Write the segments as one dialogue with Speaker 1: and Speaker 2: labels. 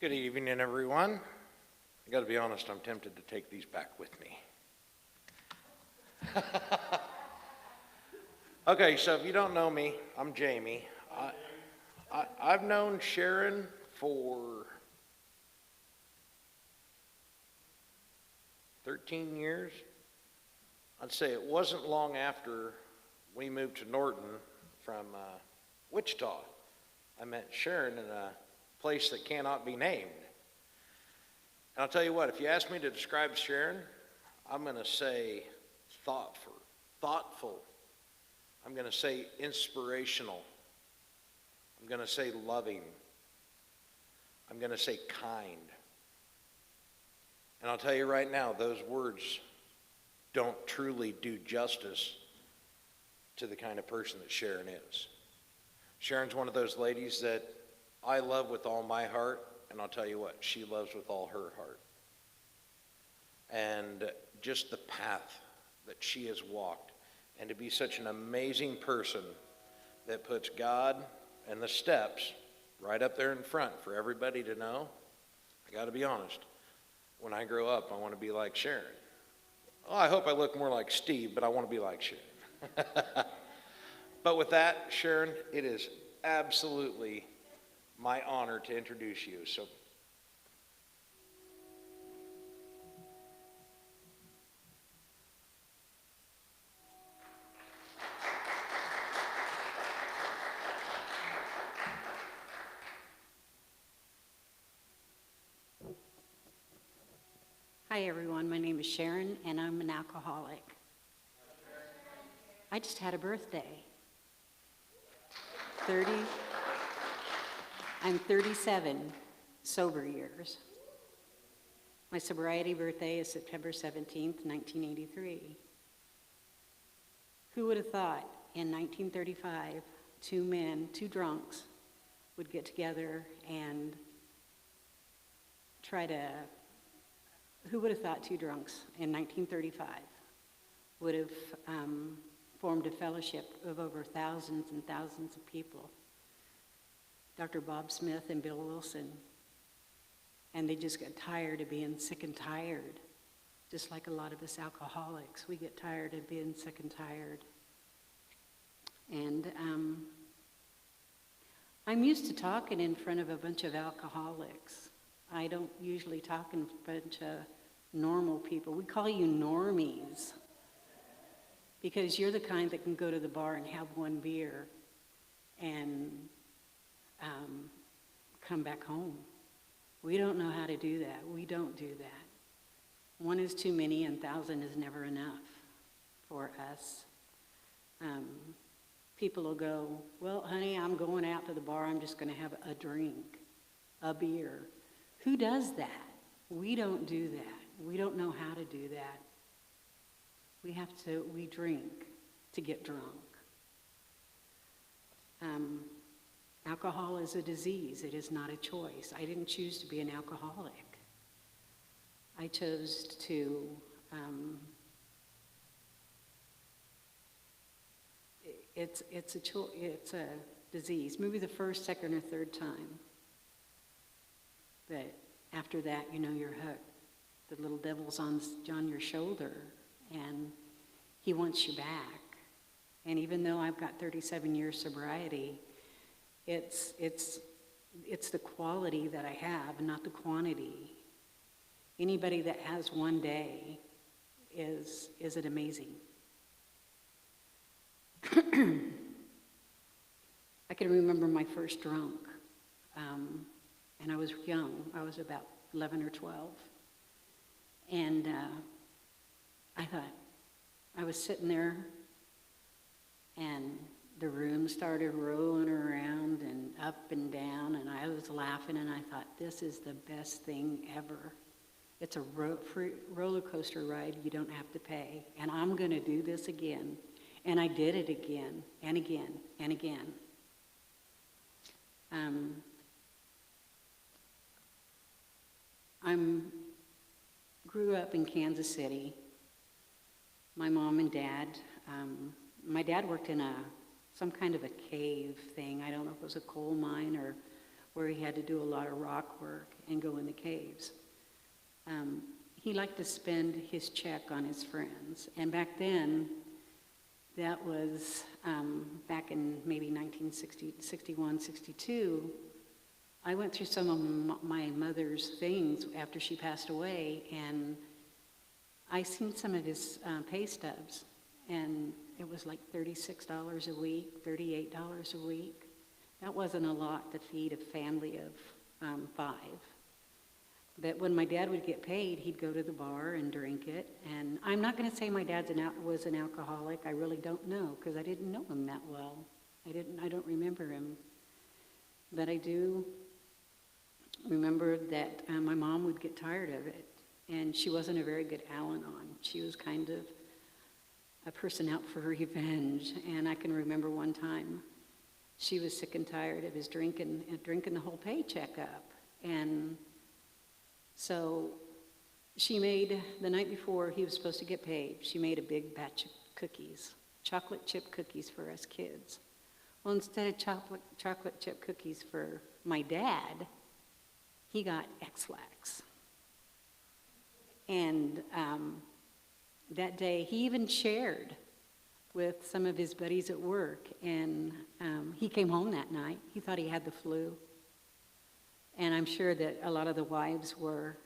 Speaker 1: Good evening, everyone. I got to be honest, I'm tempted to take these back with me. Okay, so if you don't know me, I'm Jamie. I've known Sharon for 13 years. I'd say it wasn't long after we moved to Norton from Wichita. I met Sharon in a place that cannot be named. And I'll tell you what, if you ask me to describe Sharon, I'm going to say thoughtful. I'm going to say inspirational. I'm going to say loving. I'm going to say kind. And I'll tell you right now, those words don't truly do justice to the kind of person that Sharon is. Sharon's one of those ladies that I love with all my heart, and I'll tell you what, she loves with all her heart. And just the path that she has walked, and to be such an amazing person that puts God and the steps right up there in front for everybody to know. I got to be honest, when I grow up, I want to be like Sharon. Well, I hope I look more like Steve, but I want to be like Sharon. But with that, Sharon, it is absolutely my honor to introduce you. So
Speaker 2: Hi everyone, my name is Sharon and I'm an alcoholic. I just had a birthday. I'm 37 sober years. My sobriety birthday is September 17th, 1983. Who would have thought in 1935, two men, two drunks, would get together and who would have thought two drunks in 1935 would have formed a fellowship of over thousands and thousands of people? Dr. Bob Smith and Bill Wilson. And they just got tired of being sick and tired. Just like a lot of us alcoholics, we get tired of being sick and tired. And I'm used to talking in front of a bunch of alcoholics. I don't usually talk in a bunch of normal people. We call you normies because you're the kind that can go to the bar and have one beer and come back home. We don't know how to do that. We don't do that. One is too many and 1,000 is never enough for us. People will go, well, honey, I'm going out to the bar. I'm just going to have a drink, a beer. Who does that? We don't do that. We don't know how to do that. We drink to get drunk. Alcohol is a disease. It is not a choice. I didn't choose to be an alcoholic. I chose to it's a disease. Maybe the first, second, or third time. But after that, you know you're hooked. The little devil's on your shoulder, and he wants you back. And even though I've got 37 years sobriety, it's the quality that I have, not the quantity. Anybody that has one day is it amazing. I can remember my first drunk, and I was young. I was about 11 or 12. And I thought, I was sitting there, and the room started rolling around and up and down, and I was laughing, and I thought, this is the best thing ever. It's a free roller coaster ride you don't have to pay, and I'm going to do this again. And I did it again, and again, and again. Grew up in Kansas City. My mom and dad, my dad worked in some kind of a cave thing. I don't know if it was a coal mine or where he had to do a lot of rock work and go in the caves. He liked to spend his check on his friends. And back then, that was back in maybe 1960, 61, 62, I went through some of my mother's things after she passed away, and I seen some of his pay stubs, and it was like $36 a week, $38 a week. That wasn't a lot to feed a family of 5. But when my dad would get paid, he'd go to the bar and drink it. And I'm not going to say my dad was an alcoholic. I really don't know, because I didn't know him that well. I don't remember him. But I do remember that my mom would get tired of it. And she wasn't a very good Al-Anon. She was kind of a person out for revenge. And I can remember one time she was sick and tired of his drinking the whole paycheck up. And so she made, the night before he was supposed to get paid, she made a big batch of cookies, chocolate chip cookies for us kids. Well, instead of chocolate chip cookies for my dad, he got X-Lax. And that day, he even shared with some of his buddies at work, and he came home that night. He thought he had the flu. And I'm sure that a lot of the wives were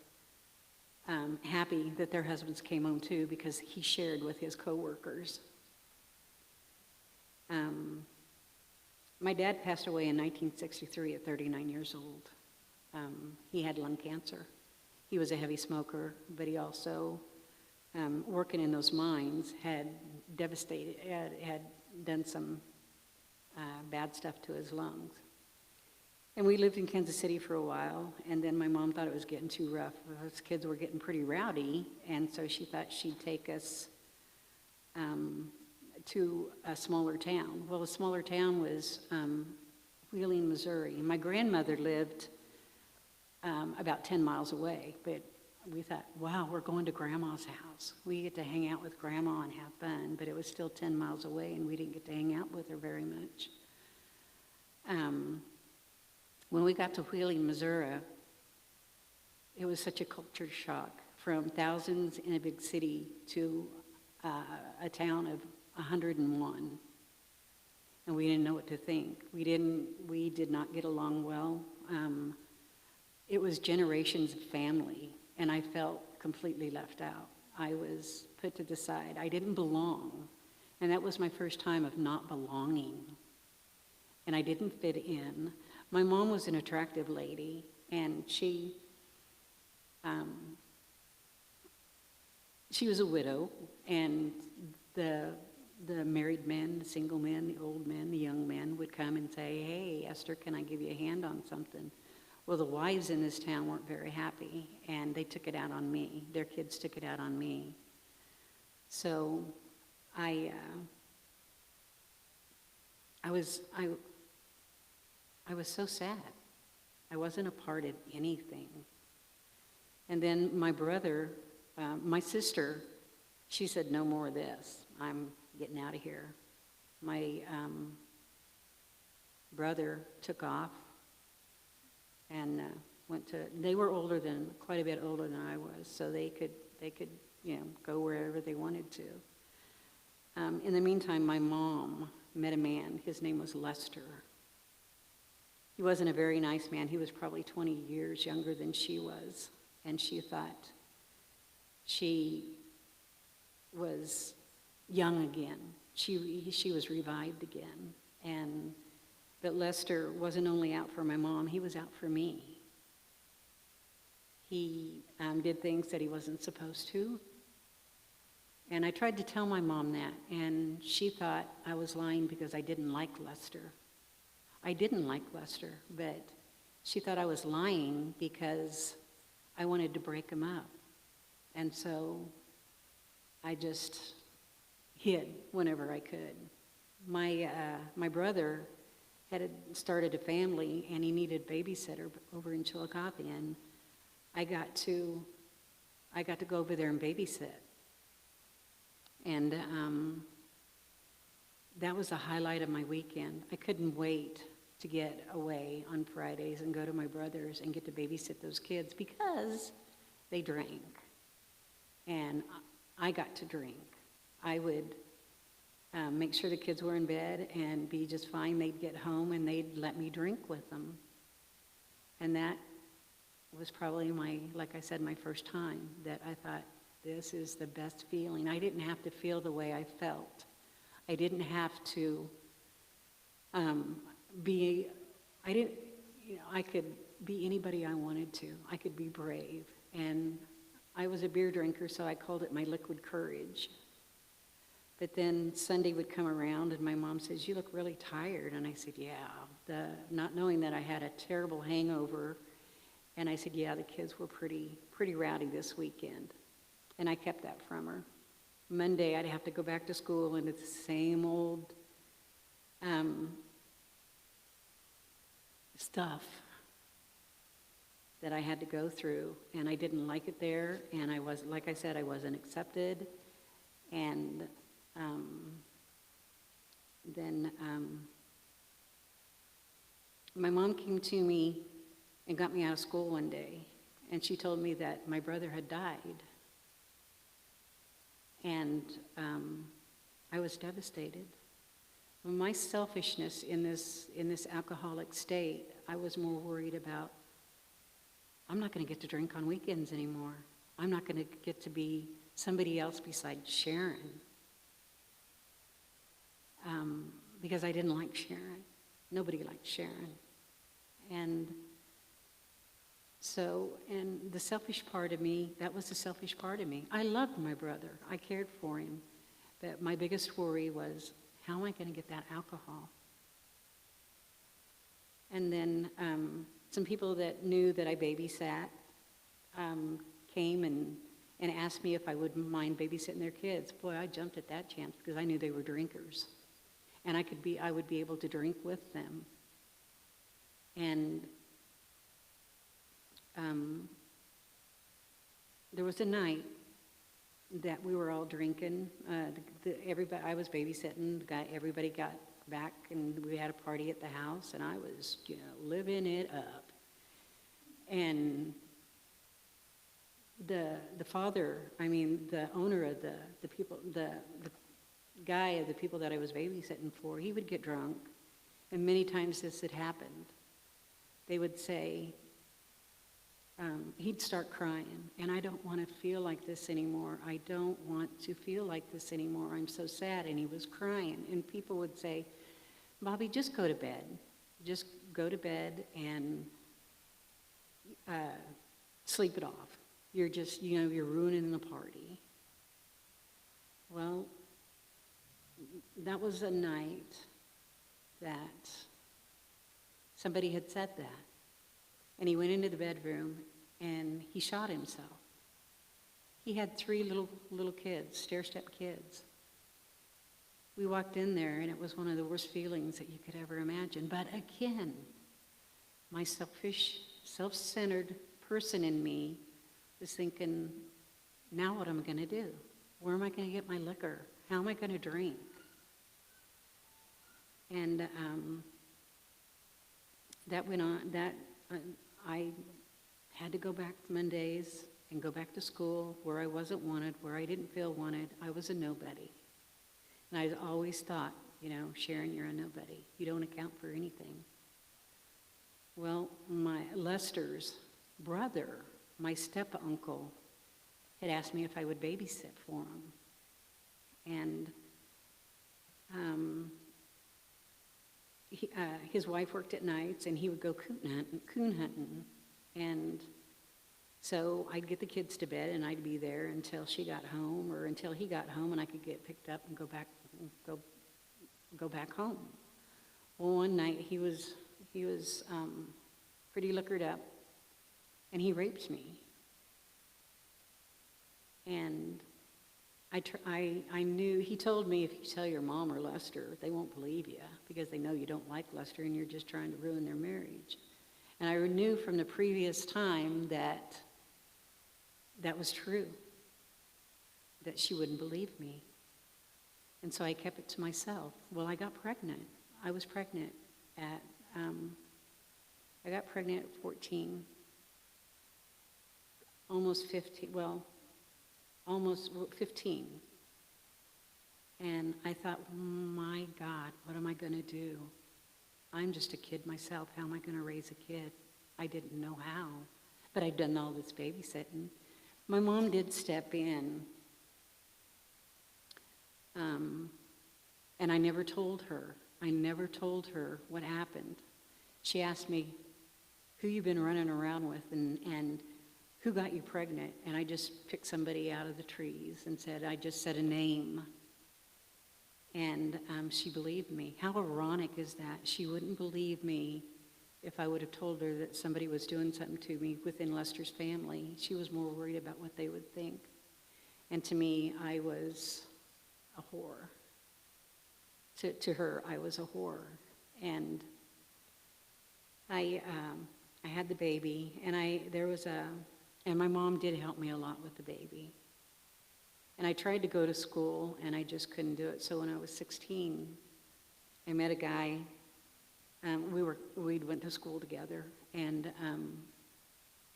Speaker 2: happy that their husbands came home too, because he shared with his coworkers. My dad passed away in 1963 at 39 years old. He had lung cancer. He was a heavy smoker, but he also, working in those mines, had done some bad stuff to his lungs. And we lived in Kansas City for a while, and then my mom thought it was getting too rough. Those kids were getting pretty rowdy, and so she thought she'd take us to a smaller town. Well, the smaller town was Wheeling, Missouri. My grandmother lived about 10 miles away, but we thought, wow, we're going to Grandma's house. We get to hang out with Grandma and have fun, but it was still 10 miles away, and we didn't get to hang out with her very much. When we got to Wheeling, Missouri, it was such a culture shock, from thousands in a big city to a town of 101. And we didn't know what to think. We did not get along well. It was generations of family, and I felt completely left out. I was put to the side. I didn't belong. And that was my first time of not belonging. And I didn't fit in. My mom was an attractive lady, and she was a widow, and the married men, the single men, the old men, the young men would come and say, hey, Esther, can I give you a hand on something? Well, the wives in this town weren't very happy, and they took it out on me. Their kids took it out on me. So I was so sad. I wasn't a part of anything. And then my brother, my sister, she said, no more of this. I'm getting out of here. My brother took off and they were quite a bit older than I was, so they could go wherever they wanted to. In the meantime, my mom met a man. His name was Lester. He wasn't a very nice man. He was probably 20 years younger than she was. And she thought she was young again. She was revived again. But Lester wasn't only out for my mom, he was out for me. He did things that he wasn't supposed to. And I tried to tell my mom that, and she thought I was lying because I didn't like Lester. I didn't like Lester, but she thought I was lying because I wanted to break him up. And so I just hid whenever I could. My brother had started a family, and he needed a babysitter over in Chillicothe, and I got to go over there and babysit. And that was the highlight of my weekend. I couldn't wait to get away on Fridays and go to my brother's and get to babysit those kids because they drank. And I got to drink. I would make sure the kids were in bed and be just fine. They'd get home and they'd let me drink with them. And that was probably like I said, my first time that I thought, this is the best feeling. I didn't have to feel the way I felt. I didn't have to I could be anybody I wanted to. I could be brave. And I was a beer drinker, so I called it my liquid courage. But then Sunday would come around and my mom says, you look really tired. And I said, yeah, not knowing that I had a terrible hangover. And I said, yeah, the kids were pretty rowdy this weekend. And I kept that from her. Monday, I'd have to go back to school and it's the same old stuff that I had to go through. And I didn't like it there. And I was, like I said, I wasn't accepted. And then my mom came to me and got me out of school one day. And she told me that my brother had died. And I was devastated. My selfishness in this alcoholic state, I was more worried about, I'm not going to get to drink on weekends anymore. I'm not going to get to be somebody else besides Sharon. Because I didn't like Sharon. Nobody liked Sharon. And the selfish part of me, that was the selfish part of me. I loved my brother. I cared for him. But my biggest worry was, how am I going to get that alcohol? And then some people that knew that I babysat came and asked me if I wouldn't mind babysitting their kids. Boy, I jumped at that chance because I knew they were drinkers. And I would be able to drink with them. And there was a night that we were all drinking. Everybody, I was babysitting. Everybody got back, and we had a party at the house, and I was, living it up. And the owner of the people, the guy of the people that I was babysitting for, he would get drunk, and many times this had happened. They would say, he'd start crying, and I don't want to feel like this anymore. I don't want to feel like this anymore. I'm so sad. And he was crying, and people would say, Bobby, just go to bed. Just go to bed and sleep it off. You're just, you're ruining the party. Well, that was a night that somebody had said that. And he went into the bedroom and he shot himself. He had 3 little kids, stair-step kids. We walked in there and it was one of the worst feelings that you could ever imagine. But again, my selfish, self-centered person in me was thinking, now what am I going to do? Where am I going to get my liquor? How am I going to drink? And that went on. I had to go back Mondays and go back to school where I wasn't wanted, where I didn't feel wanted. I was a nobody. And I always thought, Sharon, you're a nobody. You don't account for anything. Well, my Lester's brother, my step-uncle, had asked me if I would babysit for him. And his wife worked at nights, and he would go coon hunting. And so I'd get the kids to bed, and I'd be there until she got home, or until he got home, and I could get picked up and go back home. Well, one night he was pretty liquored up, and he raped me. And I knew, he told me, if you tell your mom or Lester, they won't believe you because they know you don't like Lester and you're just trying to ruin their marriage. And I knew from the previous time that was true, that she wouldn't believe me. And so I kept it to myself. Well, I got pregnant. I was pregnant at I got pregnant at 14, almost 15, well, almost 15. And I thought, my God, what am I going to do? I'm just a kid myself. How am I going to raise a kid? I didn't know how, but I'd done all this babysitting. My mom did step in, and I never told her. I never told her what happened. She asked me, who you been running around with and who got you pregnant? And I just picked somebody out of the trees and said, I just said a name. And she believed me. How ironic is that? She wouldn't believe me if I would have told her that somebody was doing something to me within Lester's family. She was more worried about what they would think. And to me, I was a whore. To her, I was a whore. And I had the baby, and and my mom did help me a lot with the baby. And I tried to go to school, and I just couldn't do it. So when I was 16, I met a guy. We went to school together, and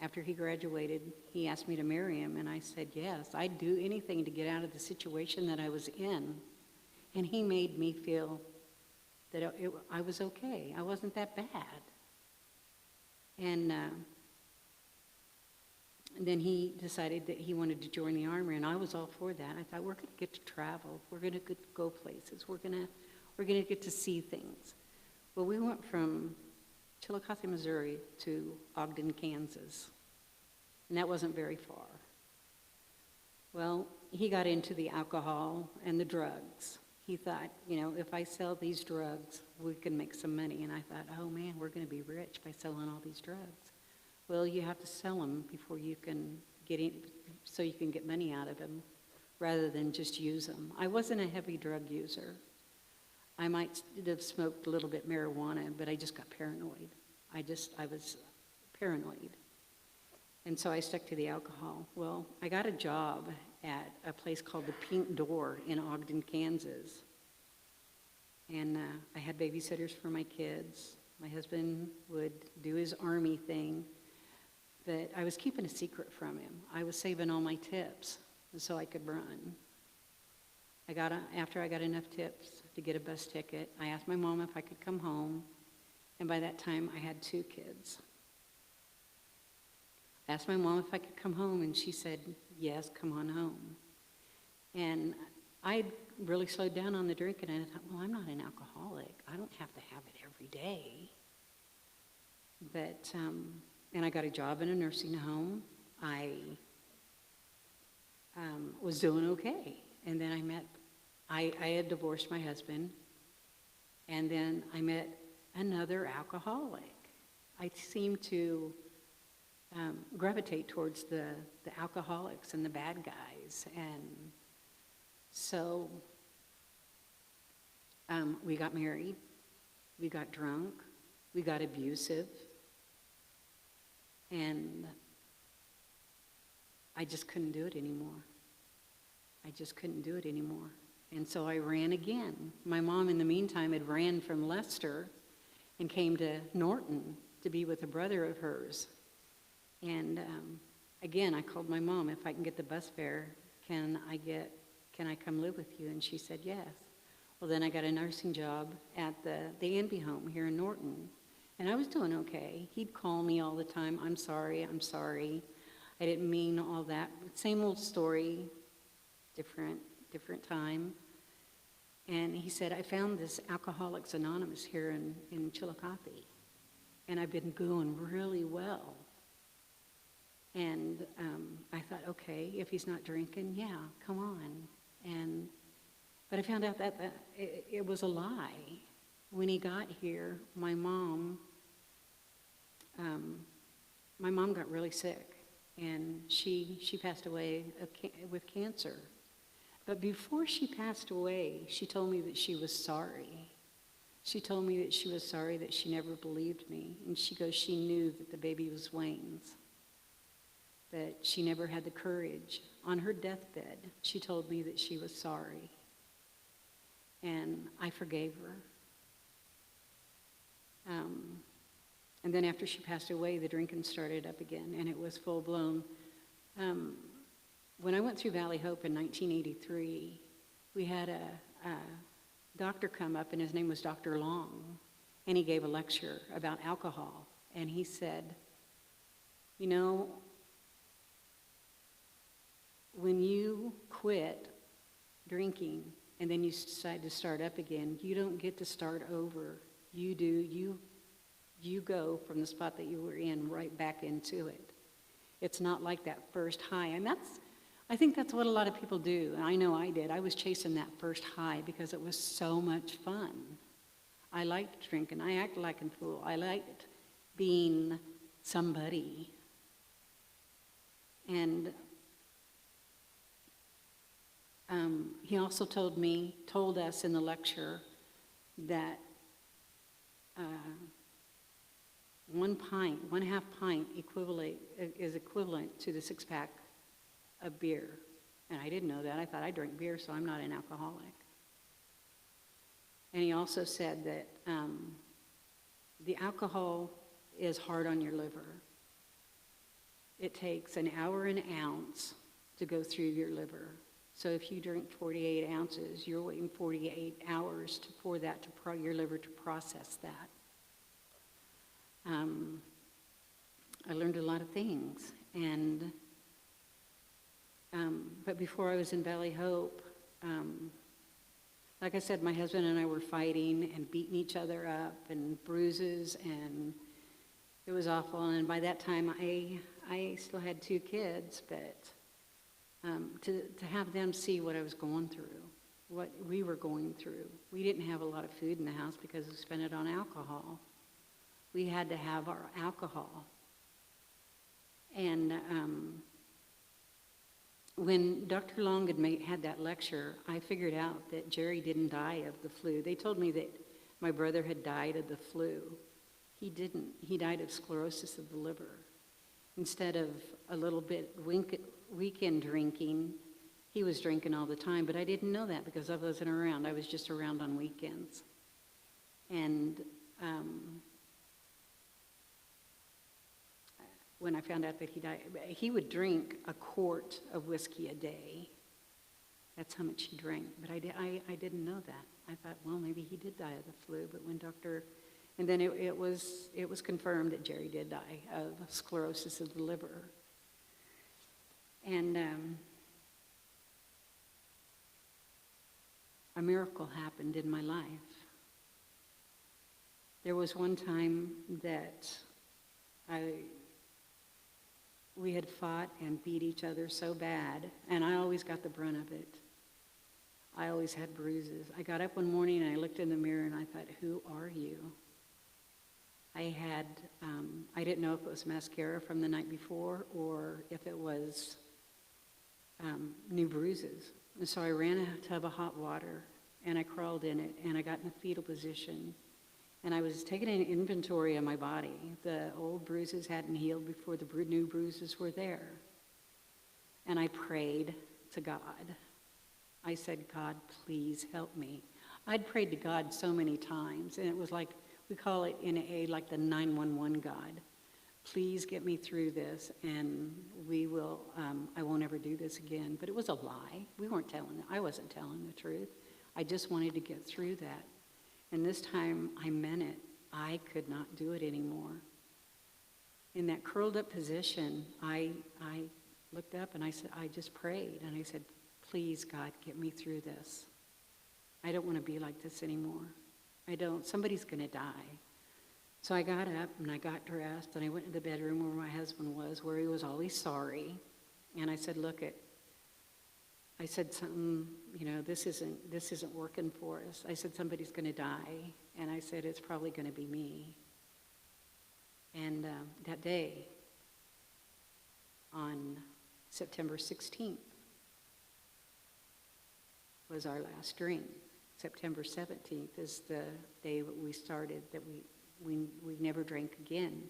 Speaker 2: after he graduated, he asked me to marry him, and I said yes. I'd do anything to get out of the situation that I was in. And he made me feel that I was okay. I wasn't that bad. And then he decided that he wanted to join the Army, and I was all for that. I thought, we're going to get to travel. We're going to go places. We're going to get to see things. Well, we went from Chillicothe, Missouri to Ogden, Kansas, and that wasn't very far. Well, he got into the alcohol and the drugs. He thought, if I sell these drugs, we can make some money. And I thought, oh man, we're going to be rich by selling all these drugs. Well, you have to sell them before you can get in, so you can get money out of them, rather than just use them. I wasn't a heavy drug user. I might have smoked a little bit marijuana, but I just got paranoid. I was paranoid. And so I stuck to the alcohol. Well, I got a job at a place called the Pink Door in Ogden, Kansas. And I had babysitters for my kids. My husband would do his Army thing. But I was keeping a secret from him. I was saving all my tips so I could run. After I got enough tips to get a bus ticket, I asked my mom if I could come home. And by that time, I had 2 kids. I asked my mom if I could come home, and she said, yes, come on home. And I really slowed down on the drinking, and I thought, well, I'm not an alcoholic. I don't have to have it every day. But, and I got a job in a nursing home. I was doing okay. And then I had divorced my husband, and then I met another alcoholic. I seemed to gravitate towards the alcoholics and the bad guys. And so we got married, we got drunk, we got abusive, and I just couldn't do it anymore. I just couldn't do it anymore. And so I ran again. My mom, in the meantime, had ran from Leicester and came to Norton to be with a brother of hers. And again, I called my mom, if I can get the bus fare, can I come live with you? And she said yes. Well, then I got a nursing job at the Envy home here in Norton. And I was doing okay. He'd call me all the time, I'm sorry. I didn't mean all that. Same old story, different time. And he said, I found this Alcoholics Anonymous here in Chillicothe. And I've been doing really well. And I thought, okay, if he's not drinking, yeah, come on. But I found out that it was a lie. When he got here, my mom got really sick, and she passed away with cancer. But before she passed away, she told me that she was sorry. She told me that she was sorry that she never believed me. And she goes, she knew that the baby was Wayne's, but she never had the courage. On her deathbed, she told me that she was sorry. And I forgave her. And then after she passed away, the drinking started up again, and it was full blown. When I went through Valley Hope in 1983, we had a doctor come up, and his name was Dr. Long, and he gave a lecture about alcohol. And he said, you know, when you quit drinking and then you decide to start up again, you don't get to start over. You do. You go from the spot that you were in right back into it. It's not like that first high. And I think that's what a lot of people do. And I know I did. I was chasing that first high because it was so much fun. I liked drinking. I acted like a fool. I liked being somebody. And he also told us in the lecture that 1 pint, 1/2 pint is equivalent to the 6-pack of beer. And I didn't know that. I thought I drank beer, so I'm not an alcoholic. And he also said that the alcohol is hard on your liver. It takes an hour and an ounce to go through your liver. So if you drink 48 ounces, you're waiting 48 hours for that your liver to process that. I learned a lot of things, and but before I was in Valley Hope, like I said, my husband and I were fighting and beating each other up, and bruises, and it was awful. And by that time, I still had 2 kids, but to have them see what I was going through, what we were going through. We didn't have a lot of food in the house because we spent it on alcohol. We had to have our alcohol. And when Dr. Long had that lecture, I figured out that Jerry didn't die of the flu. They told me that my brother had died of the flu. He didn't. He died of sclerosis of the liver. Instead of a little bit weekend drinking, he was drinking all the time, but I didn't know that because I wasn't around. I was just around on weekends. And when I found out that he died, he would drink a quart of whiskey a day. That's how much he drank. But I didn't know that. I thought, well, maybe he did die of the flu. But when and then it was confirmed that Jerry did die of sclerosis of the liver. And a miracle happened in my life. There was one time that we had fought and beat each other so bad, and I always got the brunt of it. I always had bruises. I got up one morning and I looked in the mirror and I thought, who are you? I didn't know if it was mascara from the night before or if it was new bruises. And so I ran a tub of hot water and I crawled in it and I got in a fetal position. And I was taking an inventory of my body. The old bruises hadn't healed before the new bruises were there. And I prayed to God. I said, God, please help me. I'd prayed to God so many times, and it was like, we call it in AA like the 911 God. Please get me through this, and I won't ever do this again. But it was a lie. I wasn't telling the truth. I just wanted to get through that. And this time, I meant it. I could not do it anymore. In that curled up position, I looked up and I just prayed. And I said, please, God, get me through this. I don't want to be like this anymore. Somebody's going to die. So I got up and I got dressed and I went to the bedroom where my husband was, where he was always sorry. And I said, I said something, this isn't working for us. I said, somebody's going to die. And I said, it's probably going to be me. And that day, on September 16th, was our last drink. September 17th is the day that we started, that we never drank again.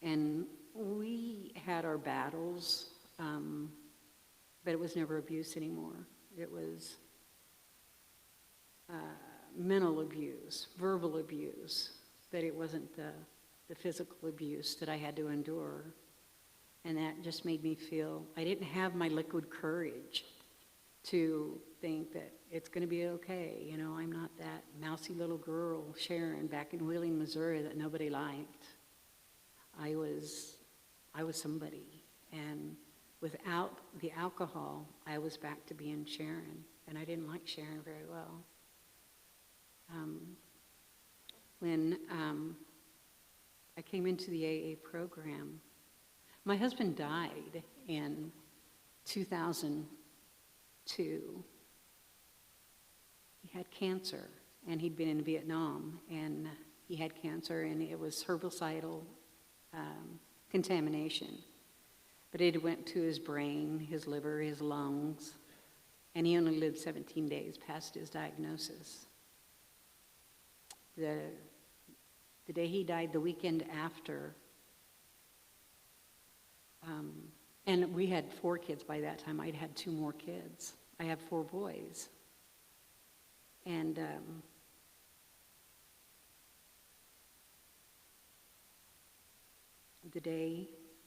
Speaker 2: And we had our battles, but it was never abuse anymore. It was mental abuse, verbal abuse, that it wasn't the physical abuse that I had to endure. And that just made me feel, I didn't have my liquid courage to think that it's going to be okay. You know, I'm not that mousy little girl, Sharon, back in Wheeling, Missouri, that nobody liked. I was somebody. And without the alcohol, I was back to being Sharon. And I didn't like Sharon very well. When I came into the AA program, my husband died in 2002. He had cancer, and he'd been in Vietnam, and he had cancer, and it was herbicidal contamination. But it went to his brain, his liver, his lungs, and he only lived 17 days past his diagnosis. The day he died, the weekend after, and we had 4 kids by that time. I'd had 2 more kids. I have 4 boys. And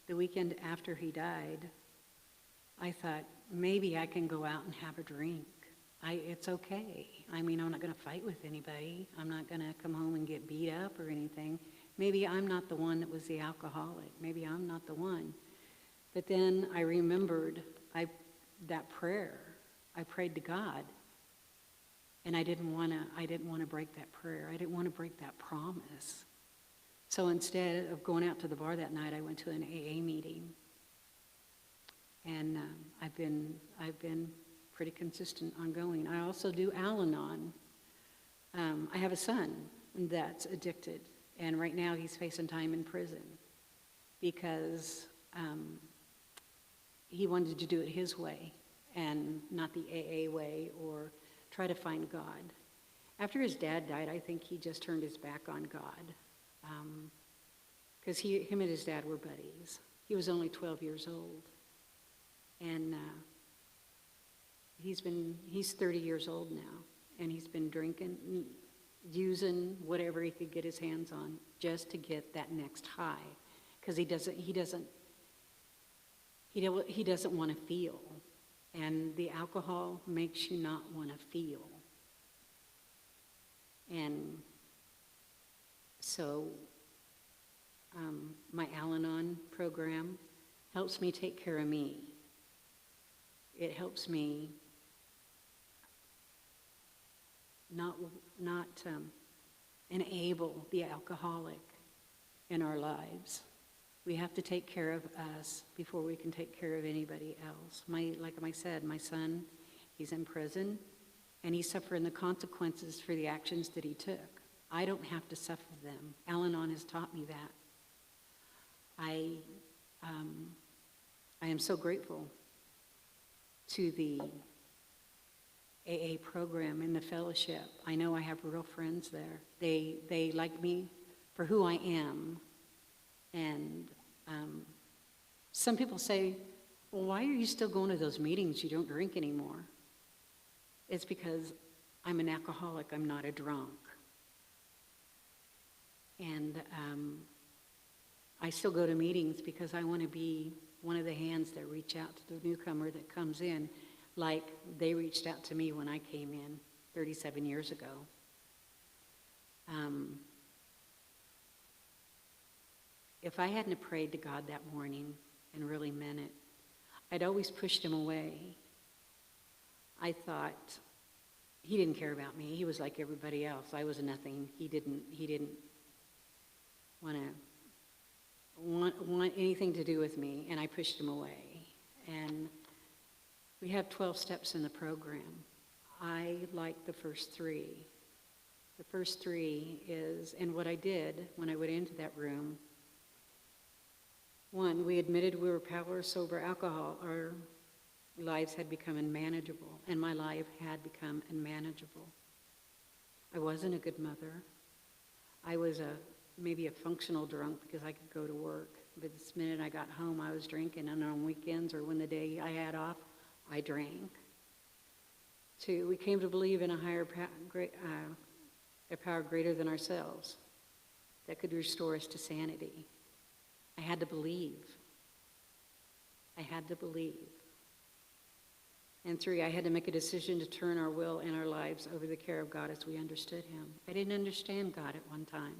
Speaker 2: the weekend after he died, I thought, maybe I can go out and have a drink. It's okay. I mean, I'm not going to fight with anybody. I'm not going to come home and get beat up or anything. Maybe I'm not the one that was the alcoholic. Maybe I'm not the one. But then I remembered that prayer. I prayed to God, and I didn't want to break that prayer. I didn't want to break that promise. So instead of going out to the bar that night, I went to an AA meeting, and I've been pretty consistent on going. I also do Al-Anon. I have a son that's addicted, and right now he's facing time in prison because he wanted to do it his way and not the AA way or try to find God. After his dad died, I think he just turned his back on God because him and his dad were buddies. He was only 12 years old, and he's 30 years old now, and he's been drinking, using whatever he could get his hands on just to get that next high, because he doesn't want to feel, and the alcohol makes you not want to feel. And so my Al-Anon program helps me take care of me. It helps me not enable the alcoholic in our lives. We have to take care of us before we can take care of anybody else. Like I said, my son, he's in prison, and he's suffering the consequences for the actions that he took. I don't have to suffer them. Al-Anon has taught me that. I am so grateful to the AA program and the fellowship. I know I have real friends there. They like me for who I am. And some people say, well, why are you still going to those meetings? You don't drink anymore. It's because I'm an alcoholic. I'm not a drunk. And I still go to meetings because I want to be one of the hands that reach out to the newcomer that comes in, like they reached out to me when I came in 37 years ago. If I hadn't prayed to God that morning and really meant it, I'd always pushed him away. I thought he didn't care about me. He was like everybody else. I was nothing. He didn't want anything to do with me, and I pushed him away. And we have 12 steps in the program. I like the first 3. The first 3 is, and what I did when I went into that room, 1, we admitted we were power, sober, alcohol. Our lives had become unmanageable, and my life had become unmanageable. I wasn't a good mother. I was maybe a functional drunk because I could go to work. But this minute I got home, I was drinking, and on weekends or when the day I had off, I drank. 2, we came to believe in a higher a power greater than ourselves that could restore us to sanity. I had to believe. I had to believe. And 3, I had to make a decision to turn our will and our lives over the care of God as we understood him. I didn't understand God at one time.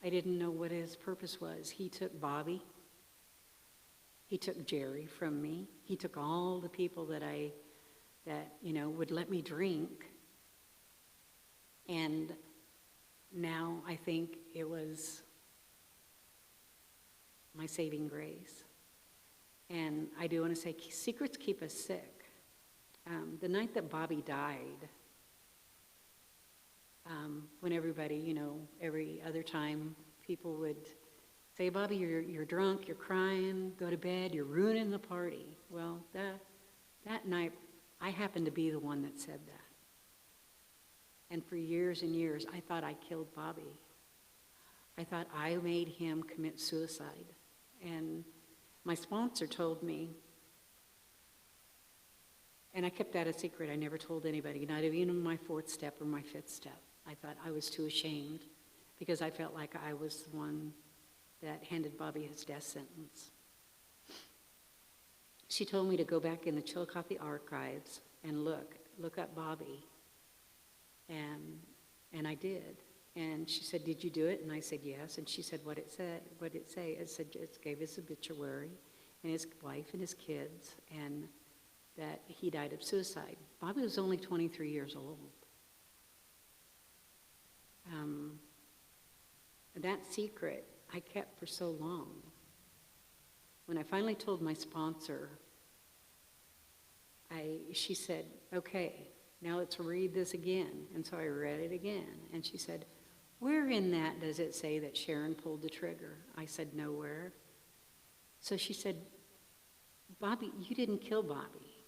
Speaker 2: I didn't know what his purpose was. He took Bobby. He took Jerry from me. He took all the people that would let me drink. And now I think it was my saving grace. And I do want to say, secrets keep us sick. The night that Bobby died, when everybody, every other time people would say, Bobby, you're drunk, you're crying, go to bed, you're ruining the party. Well, that night, I happened to be the one that said that. And for years and years, I thought I killed Bobby. I thought I made him commit suicide. And my sponsor told me, and I kept that a secret. I never told anybody, not even my 4th step or my 5th step. I thought I was too ashamed because I felt like I was the one that handed Bobby his death sentence. She told me to go back in the Chillicothe archives and look up Bobby. And I did. And she said, did you do it? And I said, yes. And she said, what'd it say? It said, it gave his obituary and his wife and his kids, and that he died of suicide. Bobby was only 23 years old. That secret I kept for so long. When I finally told my sponsor, she said, okay, now let's read this again. And so I read it again. And she said, where in that does it say that Sharon pulled the trigger? I said, nowhere. So she said, Bobby, you didn't kill Bobby.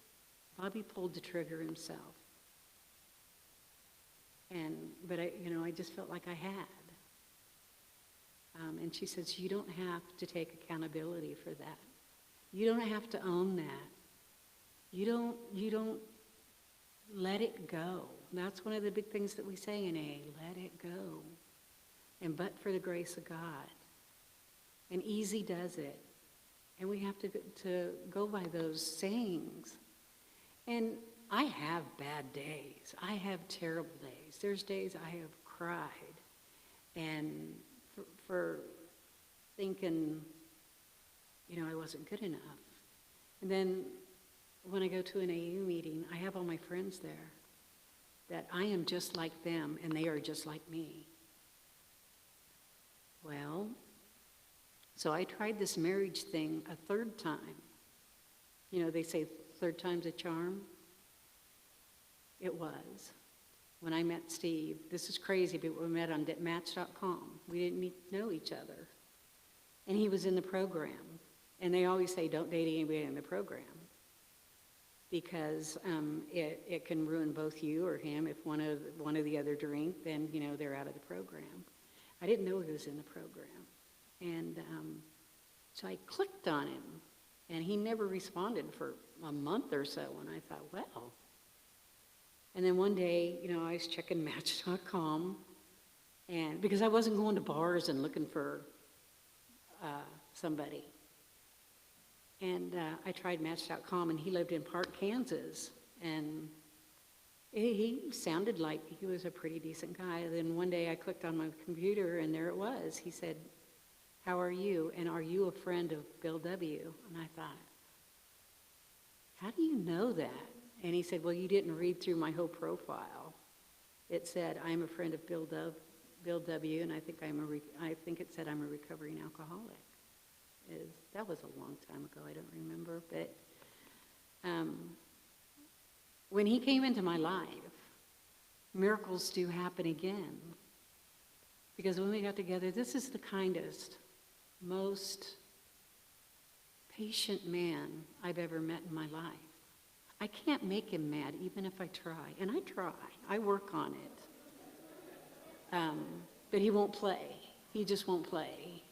Speaker 2: Bobby pulled the trigger himself. But I just felt like I had. And she says, you don't have to take accountability for that. You don't have to own that. You don't let it go. That's one of the big things that we say in AA, let it go. And but for the grace of God. And easy does it. And we have to go by those sayings. And I have bad days. I have terrible days. There's days I have cried. And for thinking, I wasn't good enough. And then when I go to an AU meeting, I have all my friends there that I am just like them and they are just like me. Well, so I tried this marriage thing a 3rd time. They say 3rd time's a charm. It was. When I met Steve, this is crazy, but we met on Match.com. We didn't know each other. And he was in the program. And they always say, don't date anybody in the program. Because it can ruin both you or him. If one of the other drink, then, they're out of the program. I didn't know he was in the program. And so I clicked on him. And he never responded for a month or so. And I thought, well. And then one day, I was checking Match.com, and because I wasn't going to bars and looking for somebody. And I tried Match.com, and he lived in Park, Kansas. And he sounded like he was a pretty decent guy. Then one day I clicked on my computer, and there it was. He said, how are you? And are you a friend of Bill W.? And I thought, how do you know that? And he said, well, you didn't read through my whole profile. It said, I'm a friend of Bill W., and I think it said I'm a recovering alcoholic. That was a long time ago, I don't remember. But when he came into my life, miracles do happen again. Because when we got together, this is the kindest, most patient man I've ever met in my life. I can't make him mad, even if I try. And I try. I work on it. But he won't play. He just won't play.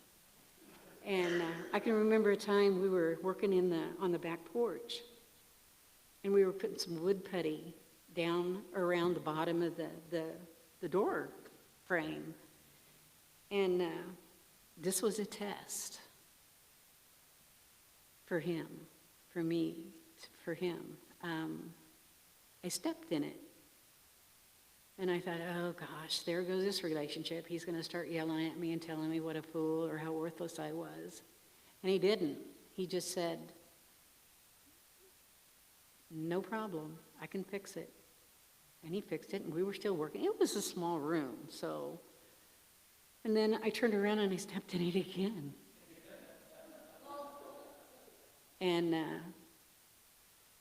Speaker 2: And I can remember a time we were working on the back porch. And we were putting some wood putty down around the bottom of the the door frame. And this was a test for him, for me, for him. I stepped in it. And I thought, oh gosh, there goes this relationship. He's going to start yelling at me and telling me what a fool or how worthless I was. And he didn't. He just said, no problem, I can fix it. And he fixed it, and we were still working. It was a small room, so. And then I turned around and I stepped in it again. And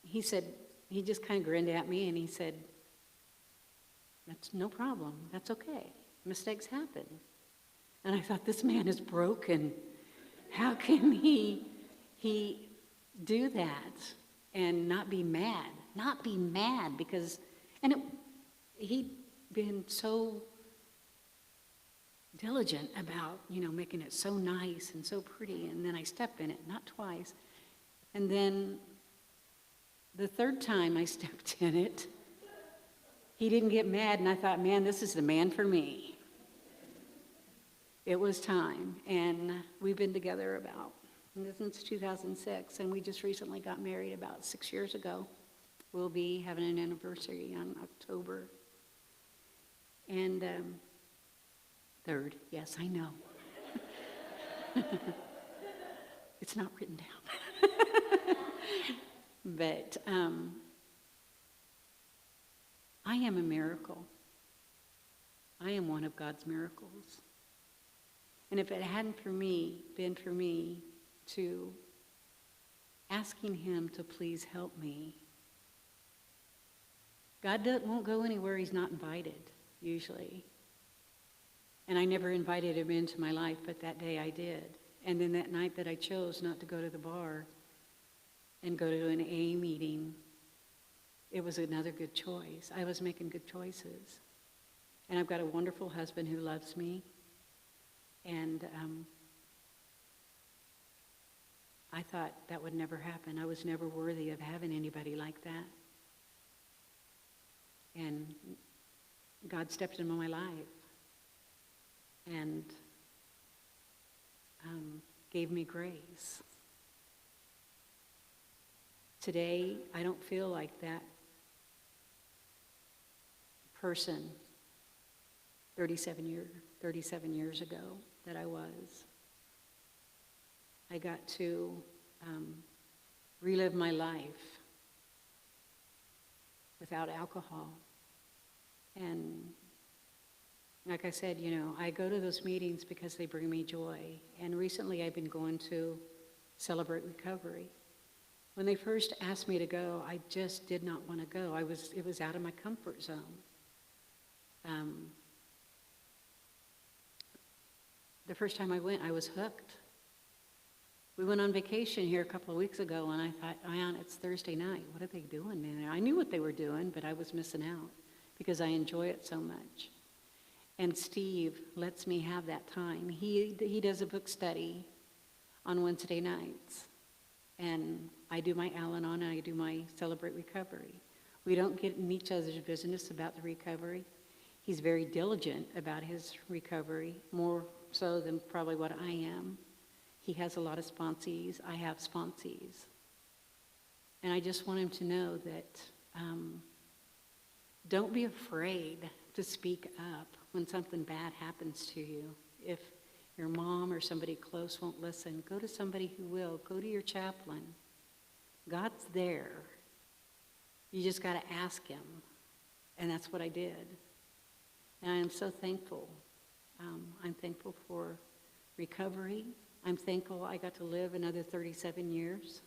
Speaker 2: he said, he just kind of grinned at me and he said, that's no problem, that's okay. Mistakes happen. And I thought, this man is broken. How can he do that and not be mad? Not be mad because, and he'd been so diligent about, making it so nice and so pretty. And then I stepped in it, not twice. And then the third time I stepped in it, he didn't get mad, and I thought, man, this is the man for me. It was time, and we've been together since 2006, and we just recently got married about 6 years ago. We'll be having an anniversary on October. And 3rd, yes, I know. It's not written down. But I am a miracle. I am one of God's miracles. And if it hadn't been for me to asking him to please help me, God won't go anywhere he's not invited, usually. And I never invited him into my life, but that day I did. And then that night that I chose not to go to the bar and go to an AA meeting, it was another good choice. I was making good choices. And I've got a wonderful husband who loves me. And I thought that would never happen. I was never worthy of having anybody like that. And God stepped into my life and gave me grace. Today, I don't feel like that person 37 years ago that I was. I got to relive my life without alcohol. And like I said, I go to those meetings because they bring me joy. And recently I've been going to Celebrate Recovery. When they first asked me to go, I just did not want to go. It was out of my comfort zone. The first time I went, I was hooked. We went on vacation here a couple of weeks ago, and I thought, man, it's Thursday night. What are they doing there? I knew what they were doing, but I was missing out because I enjoy it so much. And Steve lets me have that time. He does a book study on Wednesday nights. And I do my Al-Anon and I do my Celebrate Recovery. We don't get in each other's business about the recovery. He's very diligent about his recovery, more so than probably what I am. He has a lot of sponsees. I have sponsees. And I just want him to know that don't be afraid to speak up when something bad happens to you. If your mom or somebody close won't listen, go to somebody who will. Go to your chaplain. God's there. You just got to ask him. And that's what I did. And I am so thankful. I'm thankful for recovery. I'm thankful I got to live another 37 years.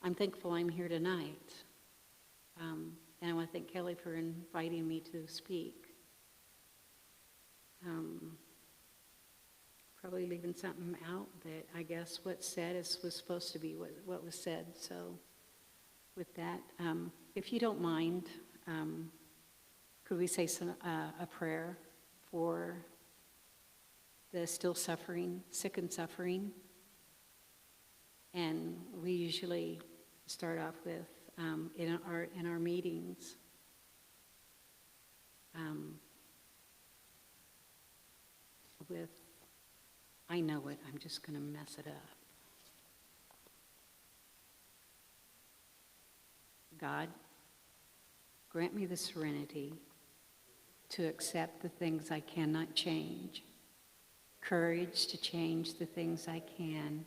Speaker 2: I'm thankful I'm here tonight. And I want to thank Kelly for inviting me to speak. Probably leaving something out that I guess what's said was supposed to be what was said. So with that, if you don't mind, could we say a prayer for the still suffering, sick and suffering? And we usually start off with, in our meetings, with, I know it, I'm just going to mess it up. God, grant me the serenity to accept the things I cannot change, courage to change the things I can,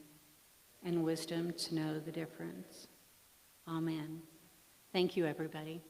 Speaker 2: and wisdom to know the difference. Amen. Thank you, everybody.